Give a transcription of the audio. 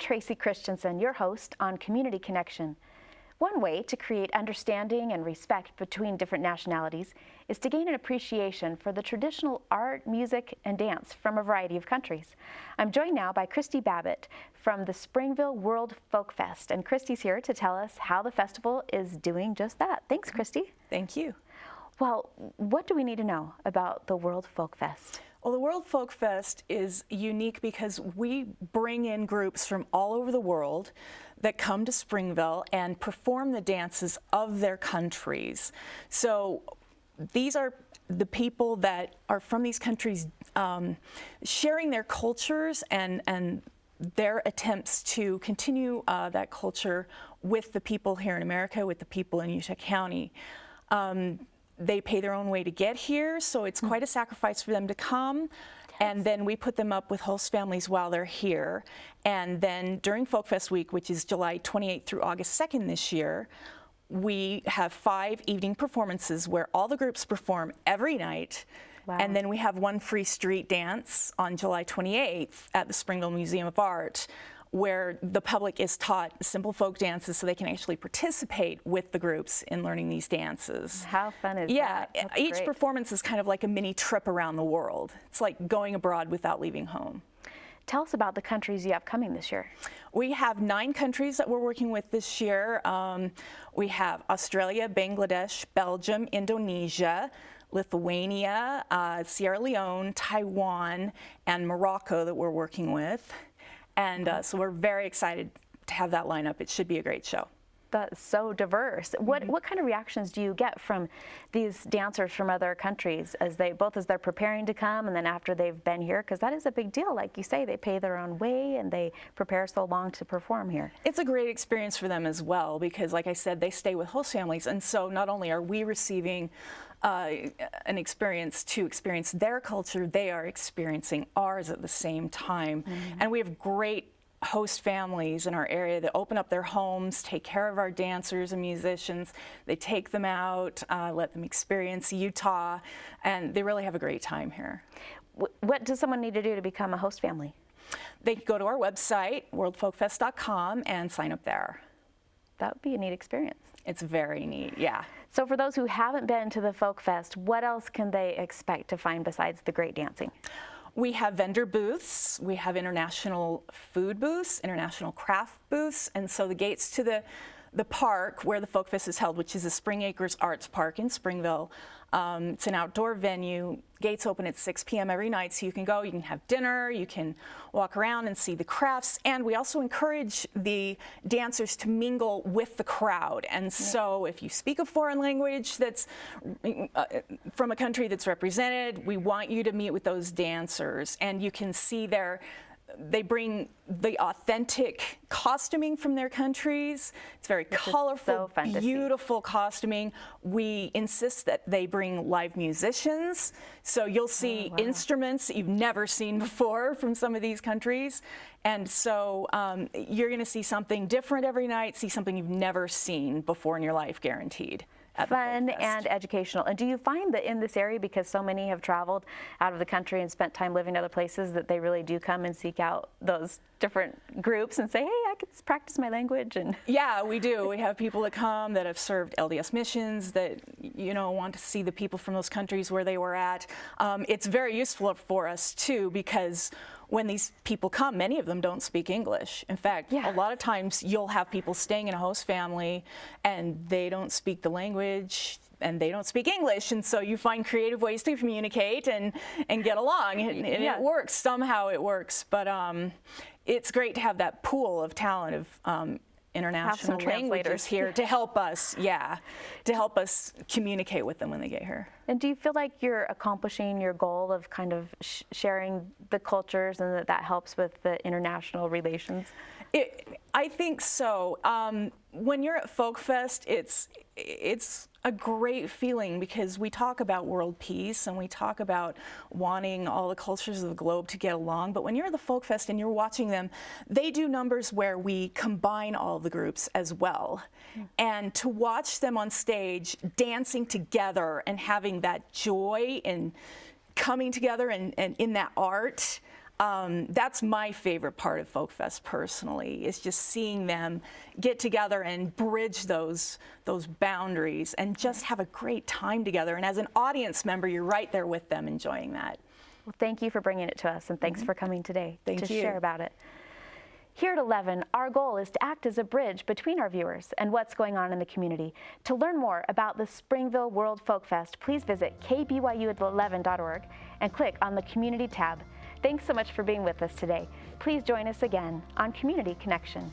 Tracey Christensen, your host on Community Connection. One way to create understanding and respect between different nationalities is to gain an appreciation for the traditional art, music, and dance from a variety of countries. I'm joined now by Christy Babbitt from the Springville World Folkfest, and Christy's here to tell us how the festival is doing just that. Thanks, Christy. Thank you. Well, what do we need to know about the World Folkfest? Well, the World Folkfest is unique because we bring in groups from all over the world that come to Springville and perform the dances of their countries. So these are the people that are from these countries sharing their cultures and their attempts to continue that culture with the people here in America, with the people in Utah County. They pay their own way to get here, so it's quite a sacrifice for them to come. And then we put them up with host families while they're here. And then during Folkfest Week, which is July 28th through August 2nd this year, we have 5 evening performances where all the groups perform every night. Wow. And then we have one free street dance on July 28th at the Springville Museum of Art, where the public is taught simple folk dances so they can actually participate with the groups in learning these dances. How fun is that? Yeah, each great. performance is kind of like a mini trip around the world. It's like going abroad without leaving home. Tell us about the countries you have coming this year. We have 9 countries that we're working with this year. We have Australia, Bangladesh, Belgium, Indonesia, Lithuania, Sierra Leone, Taiwan, and Morocco that we're working with. And so we're very excited to have that lineup. It should be a great show. That's so diverse. What kind of reactions do you get from these dancers from other countries as they're preparing to come and then after they've been here? Because that is a big deal. Like you say, they pay their own way and they prepare so long to perform here. It's a great experience for them as well because, like I said, they stay with host families. And so not only are we receiving an experience to experience their culture, they are experiencing ours at the same time. And we have great host families in our area that open up their homes, take care of our dancers and musicians. They take them out, let them experience Utah, and they really have a great time here. What does someone need to do to become a host family? They can go to our website, worldfolkfest.com, and sign up there. That would be a neat experience. It's very neat, yeah. So for those who haven't been to the Folk Fest, what else can they expect to find besides the great dancing? We have vendor booths, we have international food booths, international craft booths, and so the gates to the park where the Folk Fest is held, which is the Spring Acres Arts Park in Springville. It's an outdoor venue. Gates open at 6 p.m. every night, so you can go, you can have dinner, you can walk around and see the crafts, and we also encourage the dancers to mingle with the crowd. And so if you speak a foreign language that's from a country that's represented, we want you to meet with those dancers, and you can see they bring the authentic costuming from their countries. It's very colorful, so beautiful costuming. We insist that they bring live musicians. So you'll see instruments that you've never seen before from some of these countries. And so you're going to see something different every night, see something you've never seen before in your life, guaranteed. Fun and educational. And do you find that in this area, because so many have traveled out of the country and spent time living in other places, that they really do come and seek out those different groups and say, hey, I could practice my language? And yeah, we do. We have people that come that have served LDS missions that, you know, want to see the people from those countries where they were at. It's very useful for us, too, because when these people come, many of them don't speak English. In fact, a lot of times you'll have people staying in a host family and they don't speak the language and they don't speak English, and so you find creative ways to communicate and get along, and it works. Somehow it works, but it's great to have that pool of talent of international languages here to help us, to help us communicate with them when they get here. And do you feel like you're accomplishing your goal of kind of sharing the cultures and that helps with the international relations? I think so. When you're at Folkfest, it's a great feeling because we talk about world peace and we talk about wanting all the cultures of the globe to get along. But when you're at the Folkfest and you're watching them, they do numbers where we combine all the groups as well. And to watch them on stage dancing together and having that joy in coming together and in that art, That's my favorite part of Folkfest personally, is just seeing them get together and bridge those boundaries and just have a great time together. And as an audience member, you're right there with them enjoying that. Well, thank you for bringing it to us, and thanks for coming today to you. share about it. Here at 11, our goal is to act as a bridge between our viewers and what's going on in the community. To learn more about the Springville World Folkfest, please visit KBYU11.org and click on the Community tab. Thanks so much for being with us today. Please join us again on Community Connection.